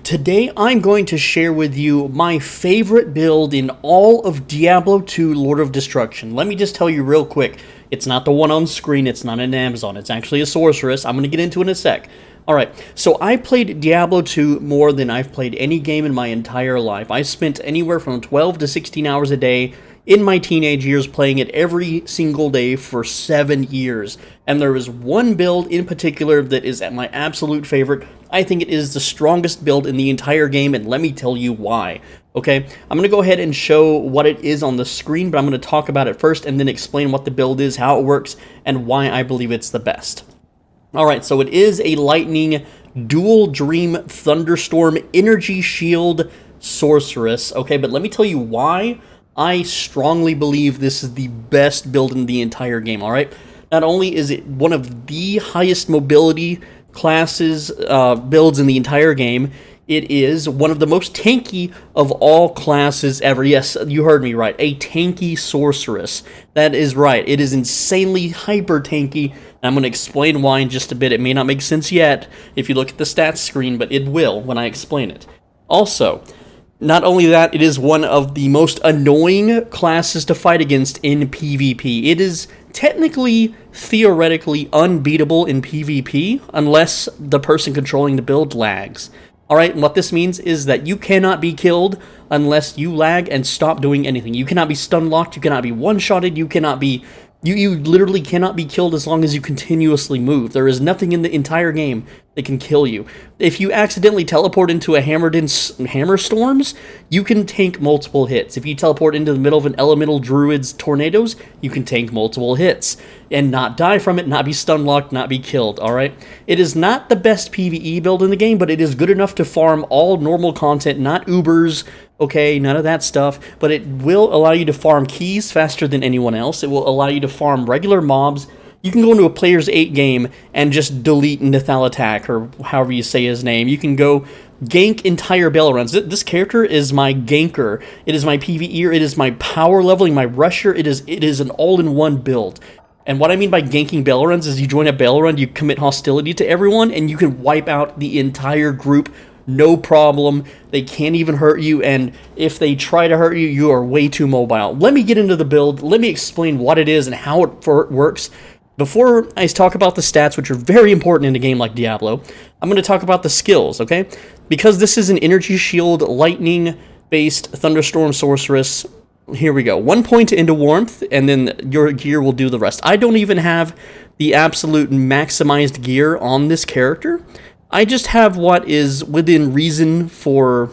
Today I'm going to share with you my favorite build in all of Diablo 2 Lord of Destruction. Let me just tell you real quick, it's not the one on screen, it's not an Amazon, it's actually a sorceress. I'm going to get into it in a sec. Alright, so I played Diablo 2 more than I've played any game in my entire life. I spent anywhere from 12 to 16 hours a day in my teenage years playing it every single day for 7 years. And there is one build in particular that is my absolute favorite. I think it is the strongest build in the entire game, and let me tell you why. Okay, I'm going to go ahead and show what it is on the screen, but I'm going to talk about it first and then explain what the build is, how it works, and why I believe it's the best. Alright, so it is a lightning dual dream thunderstorm energy shield sorceress. Okay, but let me tell you why I strongly believe this is the best build in the entire game, alright? Not only is it one of the highest mobility classes builds in the entire game, it is one of the most tanky of all classes ever. Yes, you heard me right, a tanky sorceress. That is right, it is insanely hyper tanky, and I'm going to explain why in just a bit. It may not make sense yet if you look at the stats screen, but it will when I explain it. Also, not only that, it is one of the most annoying classes to fight against in PvP. It is technically, theoretically, unbeatable in PvP unless the person controlling the build lags. Alright, what this means is that you cannot be killed unless you lag and stop doing anything. You cannot be stun locked, you cannot be one-shotted, you cannot be... You literally cannot be killed as long as you continuously move. There is nothing in the entire game that can kill you. If you accidentally teleport into a hammer storms, you can tank multiple hits. If you teleport into the middle of an elemental druid's tornadoes, you can tank multiple hits and not die from it, not be stun locked, not be killed, alright? It is not the best PvE build in the game, but it is good enough to farm all normal content, not Ubers, okay, none of that stuff, but it will allow you to farm keys faster than anyone else. It will allow you to farm regular mobs. You can go into a player's 8 game and just delete Nithal Attack, or however you say his name. You can go gank entire battle runs. This character is my ganker. It is my PvEer. It is my power leveling, my rusher. It is an all-in-one build. And what I mean by ganking battle runs is you join a battle run, you commit hostility to everyone, and you can wipe out the entire group. No problem. They can't even hurt you, and if they try to hurt you, you are way too mobile. Let me get into the build. Let me explain what it is and how it works. Before I talk about the stats, which are very important in a game like Diablo, I'm going to talk about the skills, okay? Because this is an energy shield, lightning-based thunderstorm sorceress. Here we go. 1 point into warmth, and then your gear will do the rest. I don't even have the absolute maximized gear on this character. I just have what is within reason for,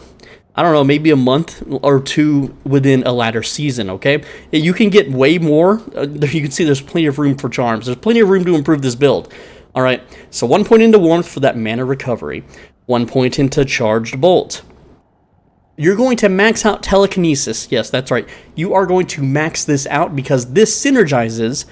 I don't know, maybe a month or two within a latter season, okay? You can get way more. You can see there's plenty of room for charms. There's plenty of room to improve this build. Alright, so 1 point into warmth for that mana recovery. 1 point into charged bolt. You're going to max out telekinesis. Yes, that's right. You are going to max this out because this synergizes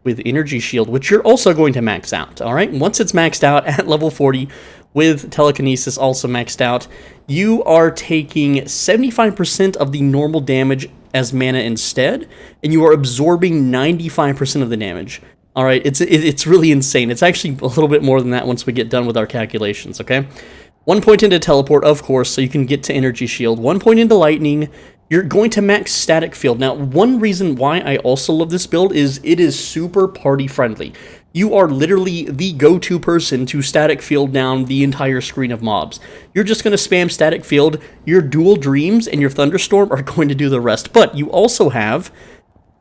with energy shield, which you're also going to max out, alright? Once it's maxed out at level 40, with telekinesis also maxed out, you are taking 75% of the normal damage as mana instead, and you are absorbing 95% of the damage. Alright, it's really insane. It's actually a little bit more than that once we get done with our calculations, okay? 1 point into teleport, of course, so you can get to energy shield. 1 point into lightning. You're going to max static field. Now, one reason why I also love this build is it is super party friendly. You are literally the go-to person to static field down the entire screen of mobs. You're just going to spam static field. Your dual dreams and your thunderstorm are going to do the rest. But you also have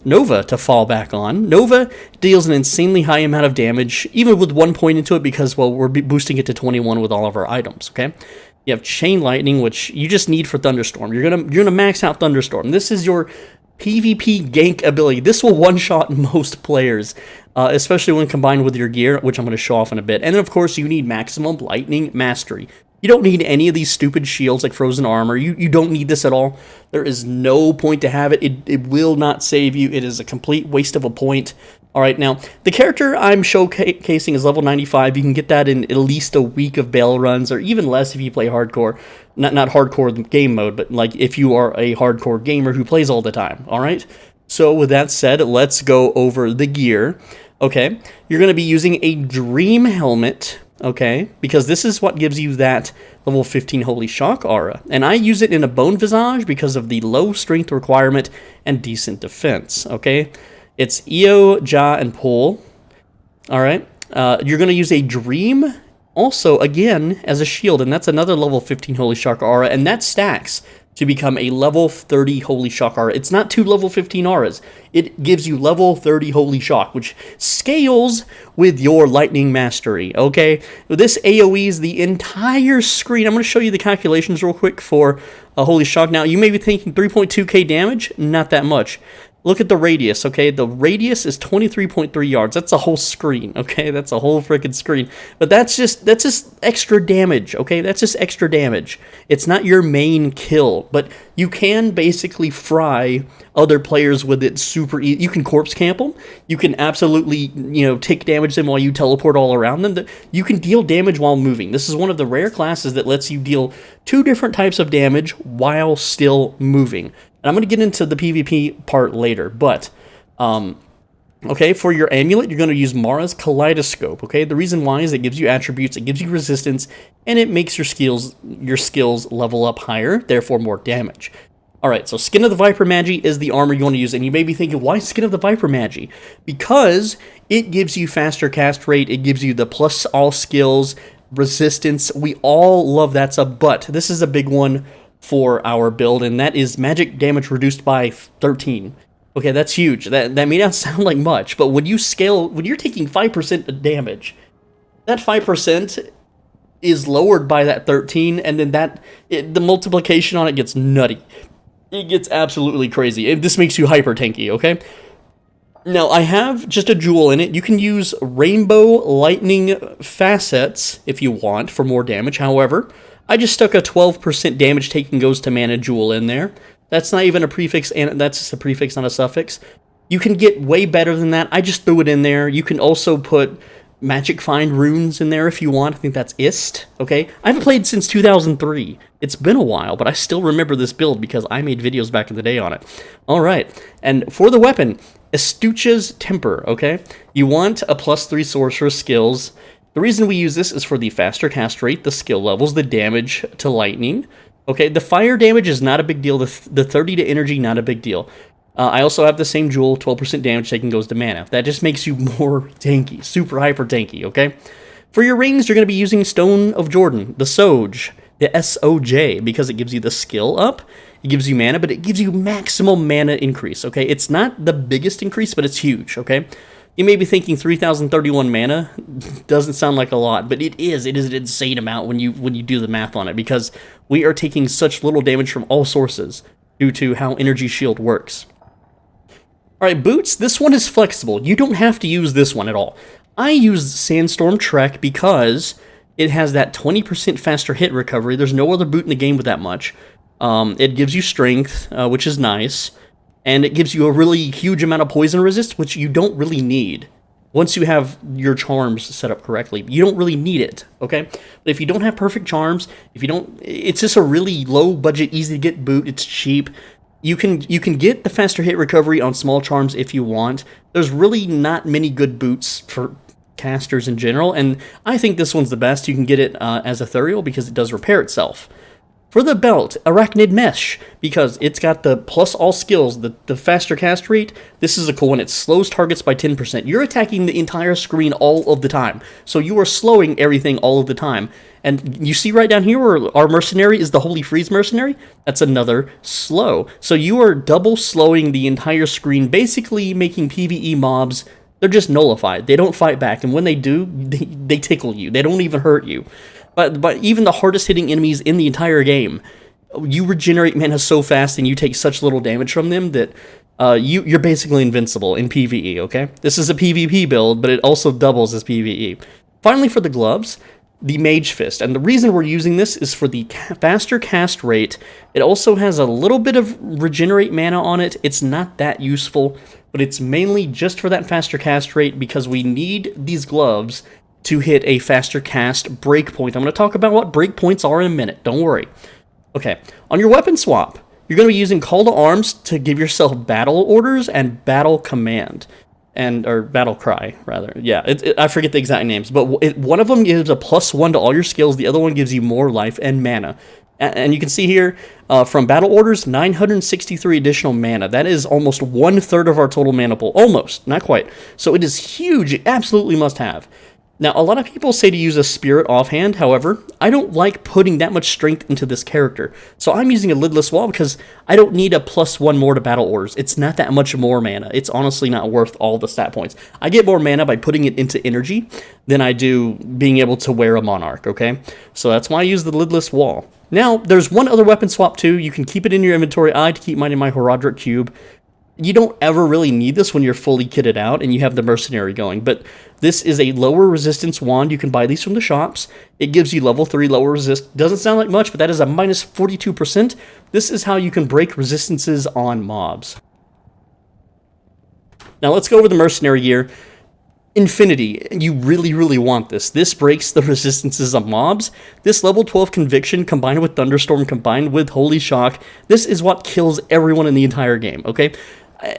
Nova to fall back on. Nova deals an insanely high amount of damage, even with 1 point into it because, well, we're boosting it to 21 with all of our items, okay? You have Chain Lightning, which you just need for Thunderstorm. You're gonna max out Thunderstorm. This is your PvP gank ability. This will one-shot most players, especially when combined with your gear, which I'm going to show off in a bit. And then, of course, you need Maximum Lightning Mastery. You don't need any of these stupid shields like Frozen Armor. You don't need this at all. There is no point to have it. It will not save you. It is a complete waste of a point. Alright, now, the character I'm showcasing is level 95. You can get that in at least a week of battle runs, or even less if you play hardcore. Not hardcore game mode, but like if you are a hardcore gamer who plays all the time, alright? So with that said, let's go over the gear. Okay, you're going to be using a Dream Helmet okay? Because this is what gives you that level 15 Holy Shock aura. And I use it in a Bone Visage because of the low strength requirement and decent defense, okay? It's Eo, Ja, and Pull. All right. You're going to use a Dream also, again, as a shield, and that's another level 15 Holy Shock aura, and that stacks to become a level 30 Holy Shock aura. It's not 2 level 15 auras. It gives you level 30 Holy Shock, which scales with your Lightning Mastery, okay? This AoEs the entire screen. I'm going to show you the calculations real quick for a Holy Shock. Now, you may be thinking 3.2k damage, not that much. Look at the radius, okay? The radius is 23.3 yards. That's a whole screen, okay? That's a whole freaking screen. But that's just extra damage, okay? That's just extra damage. It's not your main kill, but you can basically fry other players with it super easy. You can corpse camp them. You can absolutely, take damage them while you teleport all around them. You can deal damage while moving. This is one of the rare classes that lets you deal 2 different types of damage while still moving. And I'm going to get into the PvP part later, but, okay, for your amulet, you're going to use Mara's Kaleidoscope, okay? The reason why is it gives you attributes, it gives you resistance, and it makes your skills level up higher, therefore more damage. Alright, so Skin of the Viper Magi is the armor you want to use, and you may be thinking, why Skin of the Viper Magi? Because it gives you faster cast rate, it gives you the plus all skills, resistance, we all love that sub, but this is a big one for our build, and that is magic damage reduced by 13. Okay, that's huge. That may not sound like much, but when you're taking 5% damage, that 5% is lowered by that 13, and then the multiplication on it gets nutty. It gets absolutely crazy. This makes you hyper tanky, okay? Now, I have just a jewel in it. You can use Rainbow Lightning Facets if you want for more damage. However, I just stuck a 12% damage taking goes to mana jewel in there. That's not even a prefix, and that's just a prefix, not a suffix. You can get way better than that. I just threw it in there. You can also put Magic Find runes in there if you want. I think that's EShield, okay? I haven't played since 2003. It's been a while, but I still remember this build because I made videos back in the day on it. All right, and for the weapon, Astucia's Temper, okay? You want a +3 sorceress skills. The reason we use this is for the faster cast rate, the skill levels, the damage to lightning. Okay, the fire damage is not a big deal. The 30 to energy, not a big deal. I also have the same jewel, 12% damage taken goes to mana. That just makes you more tanky, super hyper tanky, okay? For your rings, you're going to be using Stone of Jordan, the Soj, the SOJ, because it gives you the skill up. It gives you mana, but it gives you maximum mana increase, okay? It's not the biggest increase, but it's huge, okay? You may be thinking 3,031 mana doesn't sound like a lot, but it is. It is an insane amount when you do the math on it, because we are taking such little damage from all sources due to how Energy Shield works. Alright, boots, this one is flexible. You don't have to use this one at all. I use Sandstorm Trek because it has that 20% faster hit recovery. There's no other boot in the game with that much. It gives you strength, which is nice. And it gives you a really huge amount of poison resist, which you don't really need. Once you have your charms set up correctly, you don't really need it, okay? But if you don't have perfect charms, it's just a really low budget, easy to get boot, it's cheap. You can get the faster hit recovery on small charms if you want. There's really not many good boots for casters in general, and I think this one's the best. You can get it as ethereal because it does repair itself. For the belt, Arachnid Mesh, because it's got the plus all skills, the faster cast rate. This is a cool one. It slows targets by 10%. You're attacking the entire screen all of the time, so you are slowing everything all of the time. And you see right down here where our mercenary is the Holy Freeze mercenary? That's another slow. So you are double slowing the entire screen, basically making PvE mobs, they're just nullified. They don't fight back, and when they do, they tickle you. They don't even hurt you. But even the hardest hitting enemies in the entire game, you regenerate mana so fast and you take such little damage from them that you're basically invincible in PvE, okay? This is a PvP build, but it also doubles as PvE. Finally, for the gloves, the Mage Fist. And the reason we're using this is for the faster cast rate. It also has a little bit of regenerate mana on it. It's not that useful, but it's mainly just for that faster cast rate because we need these gloves to hit a faster cast breakpoint. I'm going to talk about what breakpoints are in a minute. Don't worry. Okay, on your weapon swap, you're going to be using Call to Arms to give yourself battle orders and battle command. or battle cry rather. Yeah, I forget the exact names, but one of them gives a +1 to all your skills. The other one gives you more life and mana. And you can see here from battle orders, 963 additional mana. That is almost 1/3 of our total mana pool. Almost, not quite. So it is huge. It absolutely must have. Now, a lot of people say to use a spirit offhand. However, I don't like putting that much strength into this character. So I'm using a lidless wall because I don't need a +1 more to battle orders. It's not that much more mana. It's honestly not worth all the stat points. I get more mana by putting it into energy than I do being able to wear a monarch, okay? So that's why I use the lidless wall. Now, there's one other weapon swap too. You can keep it in your inventory. I like to keep mine in my Herodric Cube. You don't ever really need this when you're fully kitted out and you have the mercenary going, but this is a lower resistance wand. You can buy these from the shops. It gives you level 3 lower resist. Doesn't sound like much, but that is a -42%. This is how you can break resistances on mobs. Now let's go over the mercenary gear. Infinity, you really, really want this. This breaks the resistances of mobs. This level 12 Conviction combined with Thunderstorm combined with Holy Shock, this is what kills everyone in the entire game, okay?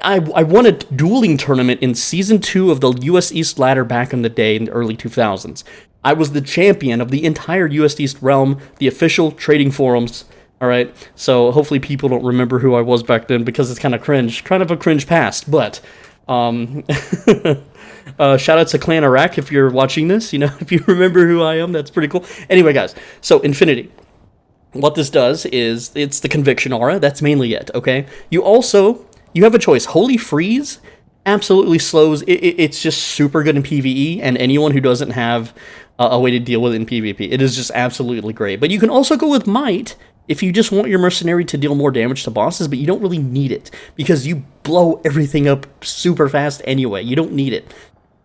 I won a dueling tournament in Season 2 of the USEast ladder back in the day in the early 2000s. I was the champion of the entire USEast realm, the official trading forums, alright? So hopefully people don't remember who I was back then because it's kind of cringe. Kind of a cringe past, but... shout out to Clan Iraq if you're watching this, you know, if you remember who I am, that's pretty cool. Anyway, guys, so Infinity. What this does is, it's the Conviction aura, that's mainly it, okay? You have a choice. Holy Freeze absolutely slows, it's just super good in PvE, and anyone who doesn't have a way to deal with it in PvP, it is just absolutely great. But you can also go with Might, if you just want your mercenary to deal more damage to bosses, but you don't really need it, because you blow everything up super fast anyway. You don't need it.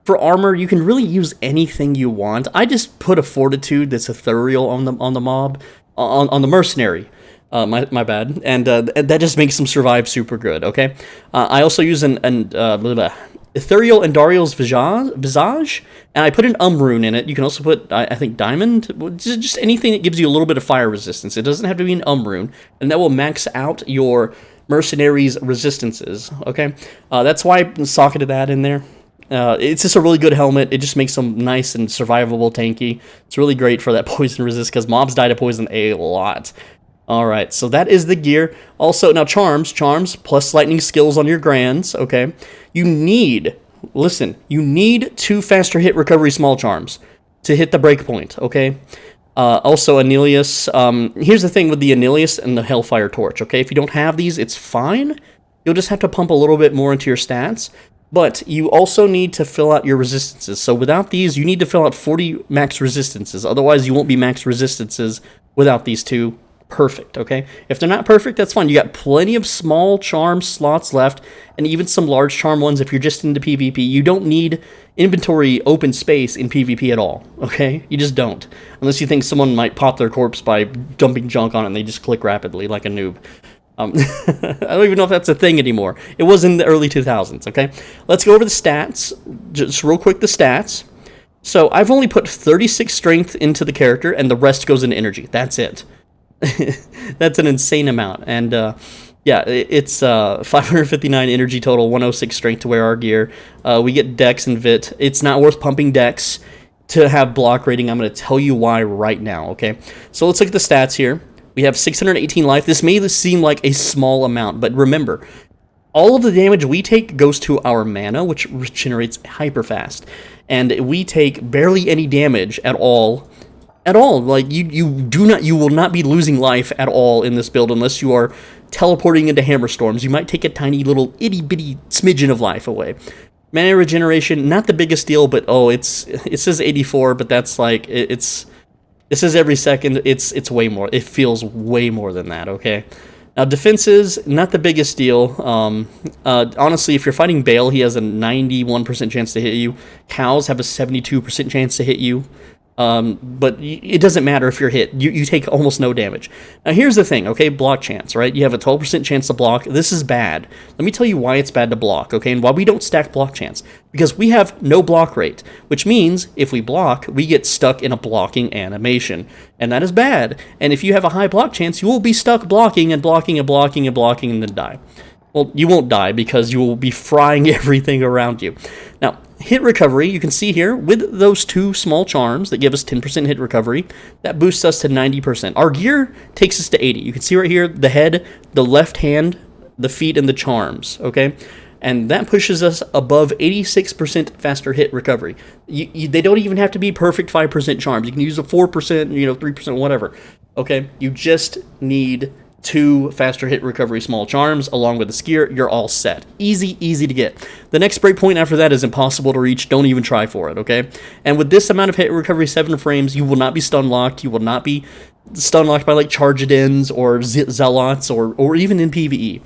For armor, you can really use anything you want. I just put a Fortitude that's ethereal on the mob, on the mercenary. My bad. And that just makes them survive super good, okay? I also use an Ethereal Andariel's Visage, and I put an rune in it. You can also put, I think, Diamond, just anything that gives you a little bit of fire resistance. It doesn't have to be an rune, and that will max out your mercenaries' resistances, okay? That's why I socketed that in there. It's just a really good helmet. It just makes them nice and survivable, tanky. It's really great for that poison resist, because mobs die to poison a lot. Alright, so that is the gear. Also, now charms plus lightning skills on your grands, okay? You need 2 faster hit recovery small charms to hit the breakpoint, okay? Also, Anilius, here's the thing with the Anilius and the Hellfire Torch, okay? If you don't have these, it's fine. You'll just have to pump a little bit more into your stats. But you also need to fill out your resistances. So without these, you need to fill out 40 max resistances. Otherwise, you won't be max resistances without these 2. Perfect, okay? If they're not perfect, that's fine. You got plenty of small charm slots left, and even some large charm ones if you're just into PvP. You don't need inventory open space in PvP at all, okay? You just don't. Unless you think someone might pop their corpse by dumping junk on it and they just click rapidly like a noob. I don't even know if that's a thing anymore. It was in the early 2000s, okay? Let's go over the stats. Just real quick, the stats. So I've only put 36 strength into the character, and the rest goes into energy. That's it. That's an insane amount, and yeah, it's 559 energy total, 106 strength to wear our gear. We get Dex and Vit. It's not worth pumping Dex to have block rating. I'm going to tell you why right now, okay? So let's look at the stats here. We have 618 life. This may seem like a small amount, but remember, all of the damage we take goes to our mana, which regenerates hyper fast, and we take barely any damage at all. Like, you will not be losing life at all in this build unless you are teleporting into hammer storms. You might take a tiny little itty-bitty smidgen of life away. Mana regeneration, not the biggest deal, but it says 84, but that's like, it says every second. It's way more. It feels way more than that, okay? Now, defenses, not the biggest deal. Honestly, if you're fighting Bale, he has a 91% chance to hit you. Cows have a 72% chance to hit you. But it doesn't matter if you're hit. You take almost no damage. Now, here's the thing, okay? Block chance, right? You have a 12% chance to block. This is bad. Let me tell you why it's bad to block, okay? And why we don't stack block chance. Because we have no block rate, which means if we block, we get stuck in a blocking animation. And that is bad. And if you have a high block chance, you will be stuck blocking and blocking and blocking and blocking and then die. Well, you won't die because you will be frying everything around you. Now, hit recovery, you can see here, with those 2 small charms that give us 10% hit recovery, that boosts us to 90%. Our gear takes us to 80. You can see right here, the head, the left hand, the feet, and the charms, okay? And that pushes us above 86% faster hit recovery. They don't even have to be perfect 5% charms. You can use a 4%, 3%, whatever, okay? You just need 2 faster hit recovery small charms along with the skier. You're all set. Easy to get. The next breakpoint after that is impossible to reach. Don't even try for it, okay? And with this amount of hit recovery, 7 frames, you will not be stun locked. You will not be stun locked by like Chargedins or Zealots or even in PvE.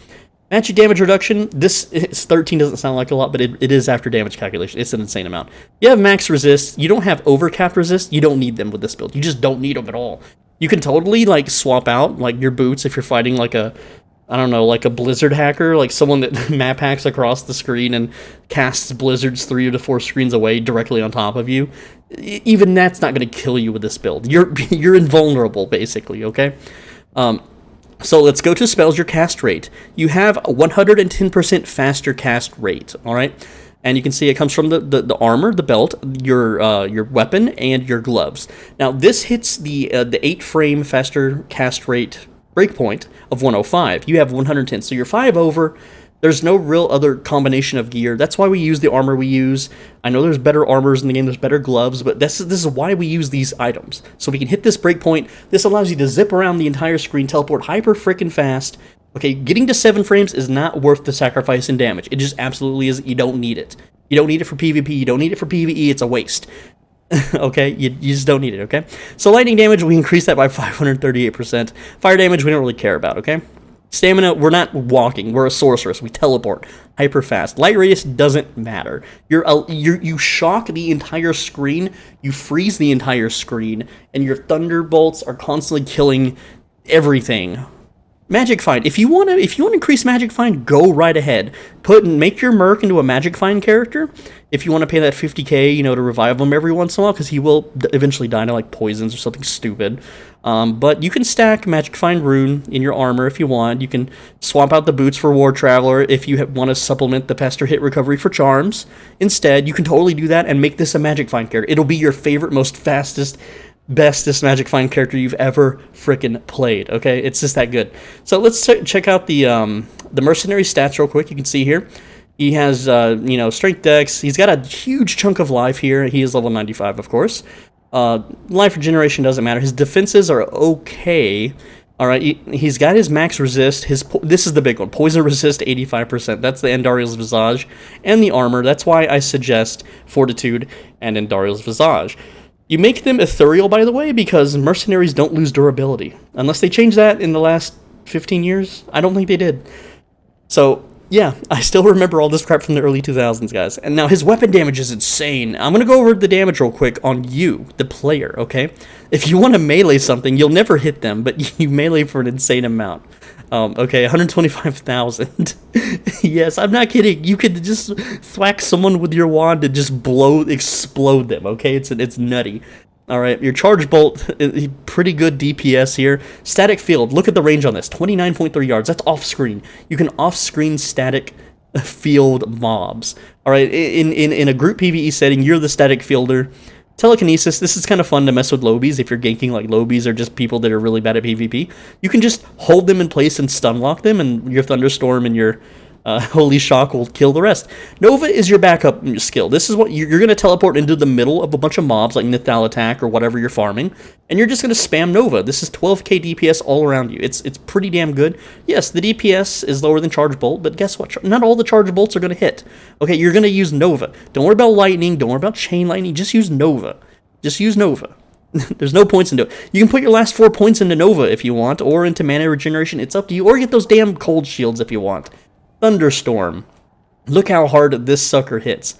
Magic damage reduction, this 13 doesn't sound like a lot, but it is after damage calculation. It's an insane amount. You have max resist. You don't have overcapped resist. You don't need them with this build. You just don't need them at all. You can totally, like, swap out, like, your boots if you're fighting, like, like a blizzard hacker, like someone that map hacks across the screen and casts blizzards 3 to 4 screens away directly on top of you. Even that's not going to kill you with this build. You're invulnerable, basically, okay? So let's go to spells, your cast rate. You have a 110% faster cast rate, all right? And you can see it comes from the armor, the belt, your weapon, and your gloves. Now, this hits the 8-frame faster cast rate breakpoint of 105. You have 110, so you're 5 over. There's no real other combination of gear. That's why we use the armor we use. I know there's better armors in the game, there's better gloves, but this is why we use these items. So we can hit this breakpoint. This allows you to zip around the entire screen, teleport hyper freaking fast. Okay, getting to 7 frames is not worth the sacrifice in damage. It just absolutely is. You don't need it. You don't need it for PvP. You don't need it for PvE. It's a waste. Okay, you just don't need it, okay? So lightning damage, we increase that by 538%. Fire damage, we don't really care about, okay? Stamina, we're not walking. We're a sorceress. We teleport hyper fast. Light radius doesn't matter. You shock the entire screen. You freeze the entire screen, and your thunderbolts are constantly killing everything. Magic Find. If you want to increase Magic Find, go right ahead. Make your Merc into a Magic Find character. If you want to pay that 50k, to revive him every once in a while, because he will eventually die to like poisons or something stupid. But you can stack Magic Find Rune in your armor if you want. You can swap out the boots for War Traveler if you want to supplement the faster hit recovery for charms. Instead, you can totally do that and make this a Magic Find character. It'll be your favorite, most fastest, bestest Magic Find character you've ever frickin' played, okay? It's just that good. So let's check out the mercenary stats real quick. You can see here. He has, strength dex. He's got a huge chunk of life here. He is level 95, of course. Life regeneration doesn't matter. His defenses are okay. All right, he's got his max resist. This is the big one. Poison resist 85%. That's the Andariel's Visage. And the armor. That's why I suggest Fortitude and Andariel's Visage. You make them ethereal, by the way, because mercenaries don't lose durability. Unless they changed that in the last 15 years. I don't think they did. So, yeah, I still remember all this crap from the early 2000s, guys. And now his weapon damage is insane. I'm going to go over the damage real quick on you, the player, okay? If you want to melee something, you'll never hit them, but you melee for an insane amount. Okay, 125,000. Yes, I'm not kidding. You could just thwack someone with your wand and just explode them, okay? It's nutty. All right, your charge bolt, pretty good DPS here. Static field, look at the range on this, 29.3 yards. That's off-screen. You can off-screen static field mobs. All right, in a group PvE setting, you're the static fielder. Telekinesis, this is kind of fun to mess with lobies if you're ganking like lobies or just people that are really bad at PvP. You can just hold them in place and stun lock them, and your thunderstorm and your Holy Shock will kill the rest. Nova is your backup skill. This is what you're going to teleport into the middle of a bunch of mobs like Nithal Attack or whatever you're farming, and you're just going to spam Nova. This is 12k DPS all around you. It's pretty damn good. Yes, the DPS is lower than Charge Bolt, but guess what? Not all the Charge Bolts are going to hit. Okay, you're going to use Nova. Don't worry about Lightning. Don't worry about Chain Lightning. Just use Nova. Just use Nova. There's no points into it. You can put your last 4 points into Nova if you want, or into mana regeneration. It's up to you. Or get those damn cold shields if you want. Thunderstorm. Look how hard this sucker hits.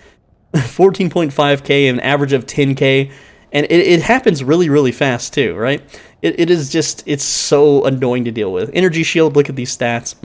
14.5k, an average of 10k, and it happens really, really fast too, right? It is just, it's so annoying to deal with. Energy shield, look at these stats.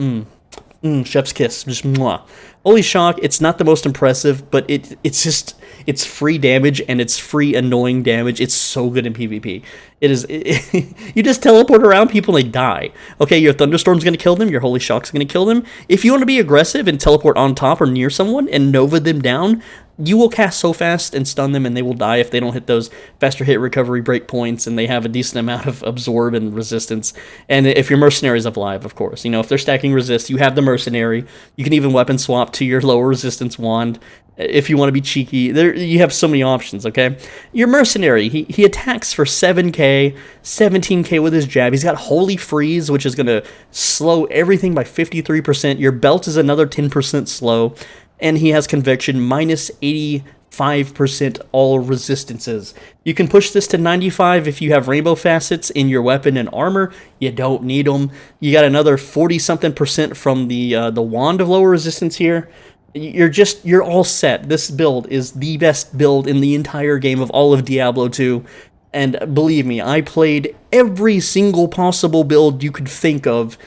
Chef's kiss, just mwah. Holy Shock, it's not the most impressive, but it's just, it's free damage and it's free annoying damage. It's so good in PvP. You just teleport around people and they die. Okay, your thunderstorm's gonna kill them, your Holy Shock's gonna kill them. If you want to be aggressive and teleport on top or near someone and Nova them down, you will cast so fast and stun them and they will die if they don't hit those faster hit recovery breakpoints and they have a decent amount of absorb and resistance. And if your mercenary's alive, of course. You know, if they're stacking resist, you have the mercenary. You can even weapon swap to your lower resistance wand if you want to be cheeky. There, you have so many options, okay? Your mercenary, he attacks for 7k, 17k with his jab. He's got Holy Freeze, which is going to slow everything by 53%. Your belt is another 10% slow. And he has Conviction, minus 85% all resistances. You can push this to 95 if you have rainbow facets in your weapon and armor. You don't need them. You got another 40-something% from the wand of lower resistance here. You're all set. This build is the best build in the entire game of all of Diablo 2. And believe me, I played every single possible build you could think of,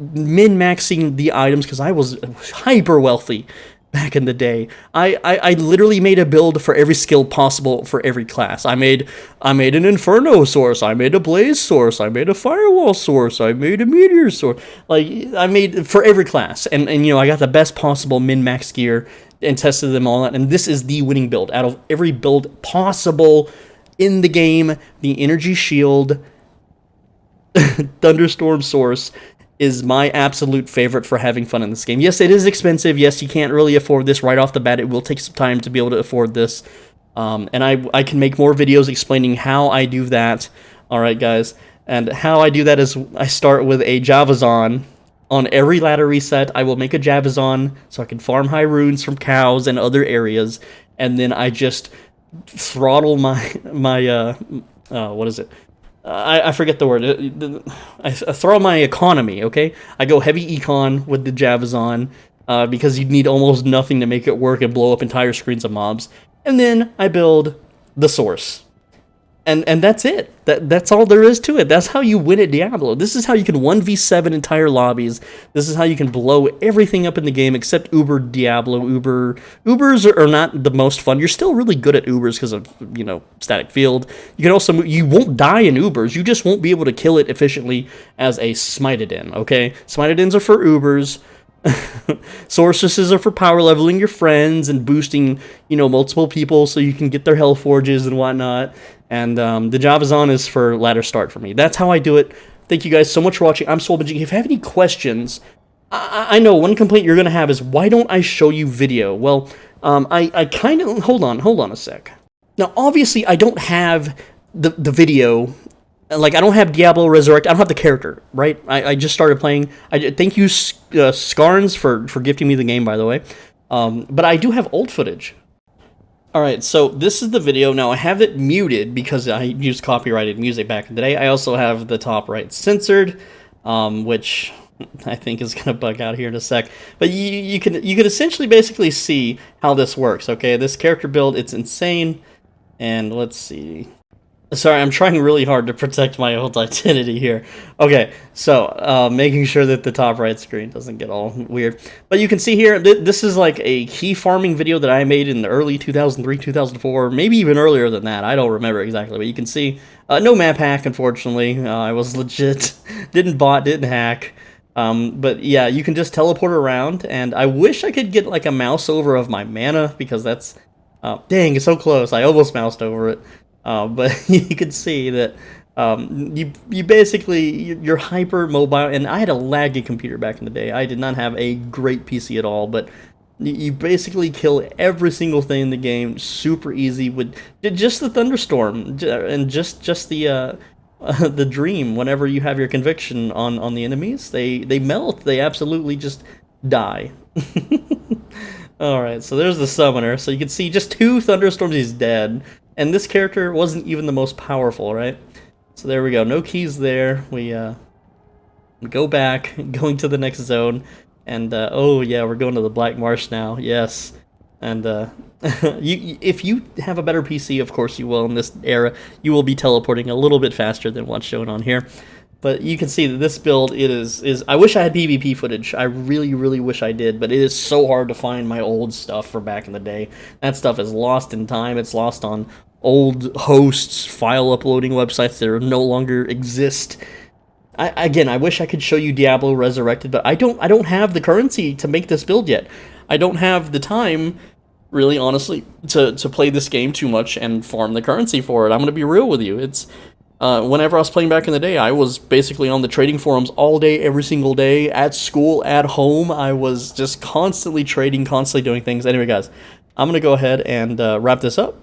min-maxing the items because I was hyper wealthy. Back in the day, I literally made a build for every skill possible for every class. I made an Inferno source, I made a Blaze source, I made a Firewall source, I made a Meteor source. Like, I made for every class, and you know, I got the best possible min-max gear and tested them all out, and this is the winning build out of every build possible in the game. The Energy Shield Thunderstorm source is my absolute favorite for having fun in this game. Yes, it is expensive. Yes, you can't really afford this right off the bat. It will take some time to be able to afford this. And I can make more videos explaining how I do that. Alright, guys. And how I do that is I start with a Javazon. On every ladder reset, I will make a Javazon so I can farm high runes from cows and other areas. And then I just throttle my what is it? I forget the word. I throw my economy, okay? I go heavy econ with the Javazon because you need almost nothing to make it work and blow up entire screens of mobs. And then I build the source. And that's it. That's all there is to it. That's how you win at Diablo. This is how you can 1v7 entire lobbies. This is how you can blow everything up in the game except Uber Diablo. Ubers are not the most fun. You're still really good at Ubers because of, you know, static field. You can also, you won't die in Ubers. You just won't be able to kill it efficiently as a Smitedin, okay? Smitedins are for Ubers. Sorceresses are for power leveling your friends and boosting, you know, multiple people so you can get their hell forges and whatnot. And the Javazon is for ladder start for me. That's how I do it. Thank you guys so much for watching. I'm SwolBG. If you have any questions, I know one complaint you're going to have is, why don't I show you video? Well, I kind of... Hold on a sec. Now, obviously, I don't have the video. Like, I don't have Diablo Resurrected. I don't have the character, right? I just started playing. Thank you, Scarns, for gifting me the game, by the way. But I do have old footage. Alright, so this is the video. Now, I have it muted because I used copyrighted music back in the day. I also have the top right censored, which I think is going to bug out here in a sec. But you can essentially basically see how this works, okay? This character build, it's insane. And let's see... Sorry, I'm trying really hard to protect my old identity here. Okay, so making sure that the top right screen doesn't get all weird. But you can see here, this is like a key farming video that I made in the early 2003, 2004, maybe even earlier than that. I don't remember exactly, but you can see no map hack, unfortunately. I was legit, didn't bot, didn't hack. But yeah, you can just teleport around, and I wish I could get like a mouse over of my mana, because that's, dang, it's so close. I almost moused over it. But you can see that you basically, you're hyper mobile, and I had a laggy computer back in the day. I did not have a great PC at all, but you basically kill every single thing in the game super easy with just the thunderstorm and just the dream. Whenever you have your conviction on the enemies, they melt. They absolutely just die. Alright, so there's the summoner. So you can see just 2 thunderstorms, he's dead. And this character wasn't even the most powerful, right? So there we go. No keys there. We go back, going to the next zone. And, oh yeah, we're going to the Black Marsh now. Yes. And, if you have a better PC, of course you will in this era, you will be teleporting a little bit faster than what's shown on here. But you can see that this build, it is I wish I had PvP footage. I really, really wish I did, but it is so hard to find my old stuff for back in the day. That stuff is lost in time. It's lost on old hosts, file uploading websites that no longer exist. Again, I wish I could show you Diablo Resurrected, but I don't have the currency to make this build yet. I don't have the time, really, honestly, to play this game too much and farm the currency for it. I'm going to be real with you. It's whenever I was playing back in the day, I was basically on the trading forums all day, every single day, at school, at home. I was just constantly trading, constantly doing things. Anyway, guys, I'm going to go ahead and wrap this up.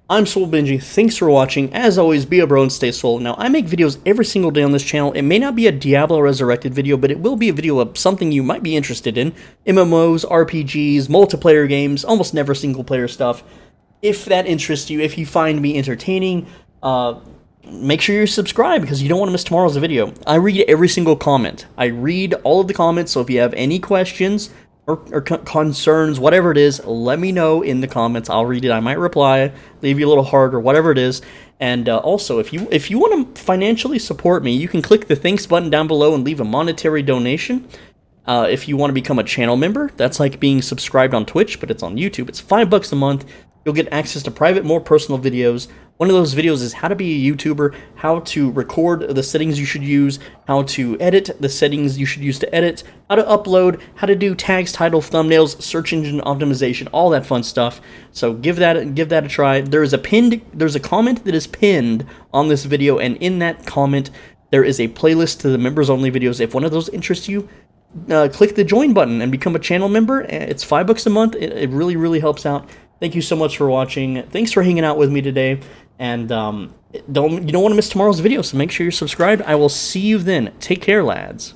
I'm Soul Benji. Thanks for watching. As always, be a bro and stay soul. Now, I make videos every single day on this channel. It may not be a Diablo Resurrected video, but it will be a video of something you might be interested in. MMOs, RPGs, multiplayer games, almost never single-player stuff. If that interests you, if you find me entertaining, make sure you subscribe because you don't want to miss tomorrow's video. I read every single comment. I read all of the comments, so if you have any questions or concerns, whatever it is, let me know in the comments. I'll read it. I might reply, leave you a little heart or whatever it is. And also, if you want to financially support me, you can click the thanks button down below and leave a monetary donation. If you want to become a channel member, that's like being subscribed on Twitch, but it's on YouTube. It's $5 a month. You'll get access to private, more personal videos. One of those videos is how to be a YouTuber, how to record the settings you should use, how to edit the settings you should use to edit, how to upload, how to do tags, title, thumbnails, search engine optimization, all that fun stuff. So give that a try. There's a comment that is pinned on this video, and in that comment there is a playlist to the members only videos. If one of those interests you, click the join button and become a channel member. It's $5 a month. It really, really helps out. Thank you so much for watching. Thanks for hanging out with me today. And you don't want to miss tomorrow's video, so make sure you're subscribed. I will see you then. Take care, lads.